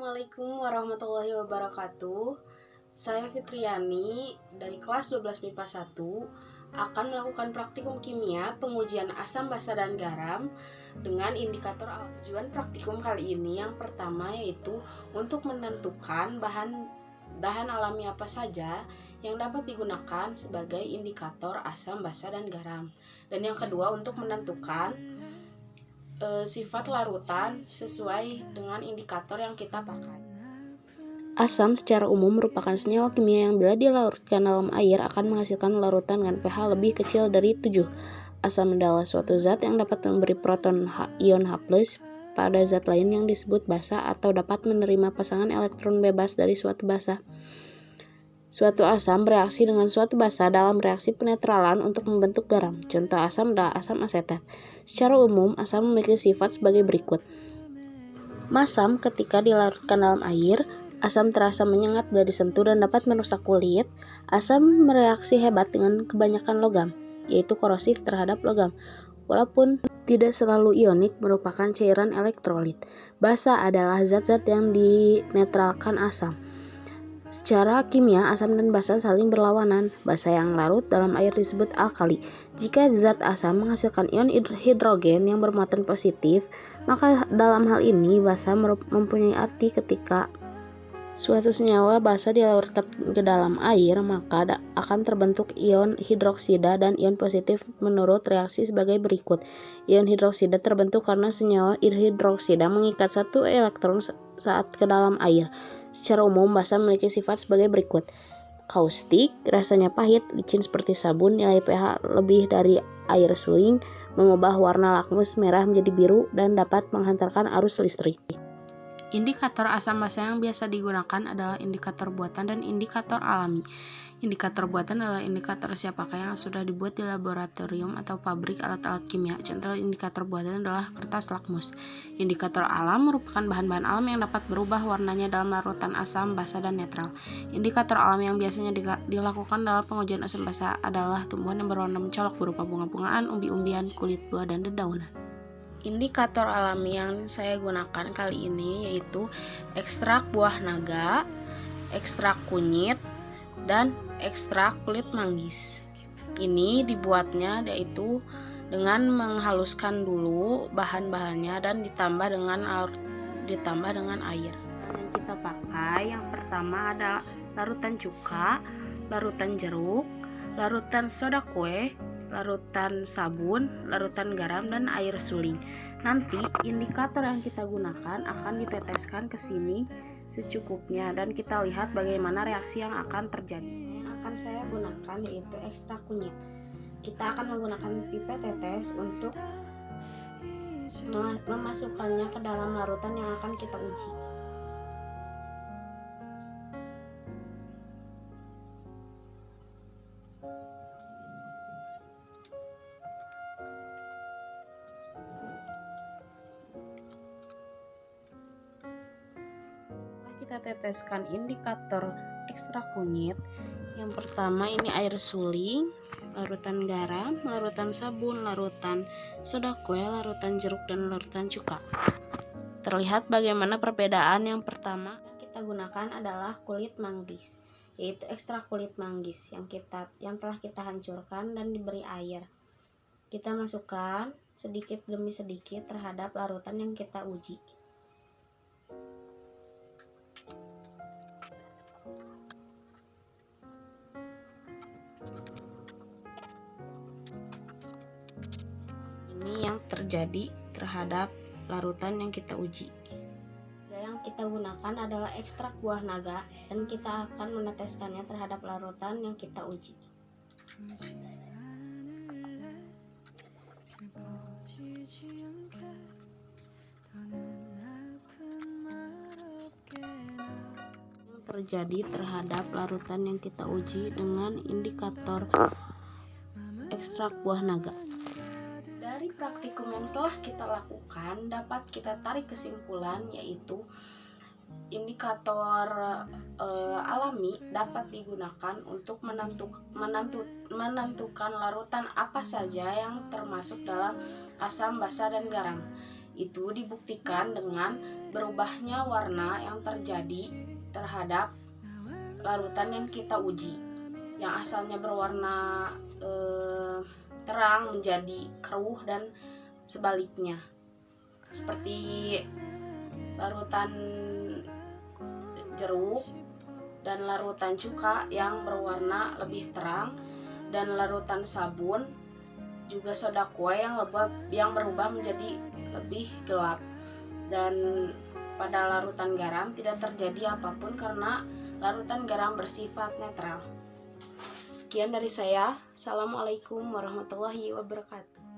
Assalamualaikum warahmatullahi wabarakatuh. Saya Fitriani dari kelas 12 MIPA 1 akan melakukan praktikum kimia pengujian asam, basa, dan garam dengan indikator alam. Tujuan praktikum kali ini yang pertama yaitu untuk menentukan bahan alami apa saja yang dapat digunakan sebagai indikator asam, basa, dan garam. Dan yang kedua untuk menentukan sifat larutan sesuai dengan indikator yang kita pakai. Asam secara umum merupakan senyawa kimia yang bila dilarutkan dalam air akan menghasilkan larutan dengan pH lebih kecil dari 7. Asam adalah suatu zat yang dapat memberi proton ion H+ pada zat lain yang disebut basa atau dapat menerima pasangan elektron bebas dari suatu basa. Suatu asam bereaksi dengan suatu basa dalam reaksi penetralan untuk membentuk garam. Contoh asam adalah asam asetat. Secara umum, asam memiliki sifat sebagai berikut. Masam ketika dilarutkan dalam air, asam terasa menyengat bila disentuh dan dapat merusak kulit. Asam bereaksi hebat dengan kebanyakan logam, yaitu korosif terhadap logam. Walaupun tidak selalu ionik, merupakan cairan elektrolit. Basa adalah zat-zat yang dinetralkan asam. Secara kimia, asam dan basa saling berlawanan. Basa yang larut dalam air disebut alkali. Jika zat asam menghasilkan ion hidrogen yang bermuatan positif, maka dalam hal ini basa mempunyai arti ketika suatu senyawa basa dilarutkan ke dalam air, maka akan terbentuk ion hidroksida dan ion positif menurut reaksi sebagai berikut. Ion hidroksida terbentuk karena senyawa hidroksida mengikat satu elektron saat ke dalam air. Secara umum, basa memiliki sifat sebagai berikut. Kaustik, rasanya pahit, licin seperti sabun, nilai pH lebih dari air suling, mengubah warna lakmus merah menjadi biru, dan dapat menghantarkan arus listrik. Indikator asam basa yang biasa digunakan adalah indikator buatan dan indikator alami. Indikator buatan adalah indikator siapakah yang sudah dibuat di laboratorium atau pabrik alat-alat kimia. Contoh indikator buatan adalah kertas lakmus. Indikator alam merupakan bahan-bahan alam yang dapat berubah warnanya dalam larutan asam, basa, dan netral. Indikator alam yang biasanya dilakukan dalam pengujian asam basa adalah tumbuhan yang berwarna mencolok berupa bunga-bungaan, umbi-umbian, kulit buah, dan dedaunan. Indikator alami yang saya gunakan kali ini yaitu ekstrak buah naga, ekstrak kunyit, dan ekstrak kulit manggis. Ini dibuatnya yaitu dengan menghaluskan dulu bahan-bahannya dan ditambah dengan air. Yang kita pakai yang pertama ada larutan cuka, larutan jeruk, larutan soda kue, larutan sabun, larutan garam, dan air suling. Nanti indikator yang kita gunakan akan diteteskan ke sini secukupnya dan kita lihat bagaimana reaksi yang akan terjadi. Yang akan saya gunakan yaitu ekstrak kunyit. Kita akan menggunakan pipet tetes untuk memasukkannya ke dalam larutan yang akan kita uji. Kita teteskan indikator ekstrak kunyit. Yang pertama ini air suling, larutan garam, larutan sabun, larutan soda kue, larutan jeruk, dan larutan cuka. Terlihat bagaimana perbedaan. Yang pertama yang kita gunakan adalah kulit manggis, yaitu ekstrak kulit manggis yang telah kita hancurkan dan diberi air. Kita masukkan sedikit demi sedikit terhadap larutan yang kita uji. Ini yang terjadi terhadap larutan yang kita uji. Yang kita gunakan adalah ekstrak buah naga dan kita akan meneteskannya terhadap larutan yang kita uji. Yang terjadi terhadap larutan yang kita uji dengan indikator ekstrak buah naga. Dari praktikum yang telah kita lakukan dapat kita tarik kesimpulan yaitu indikator alami dapat digunakan untuk menentukan larutan apa saja yang termasuk dalam asam, basa, dan garam. Itu dibuktikan dengan berubahnya warna yang terjadi terhadap larutan yang kita uji, yang asalnya berwarna terang menjadi keruh dan sebaliknya, seperti larutan jeruk dan larutan cuka yang berwarna lebih terang, dan larutan sabun juga soda kue yang berubah menjadi lebih gelap. Dan pada larutan garam tidak terjadi apapun karena larutan garam bersifat netral. Sekian dari saya. Assalamualaikum warahmatullahi wabarakatuh.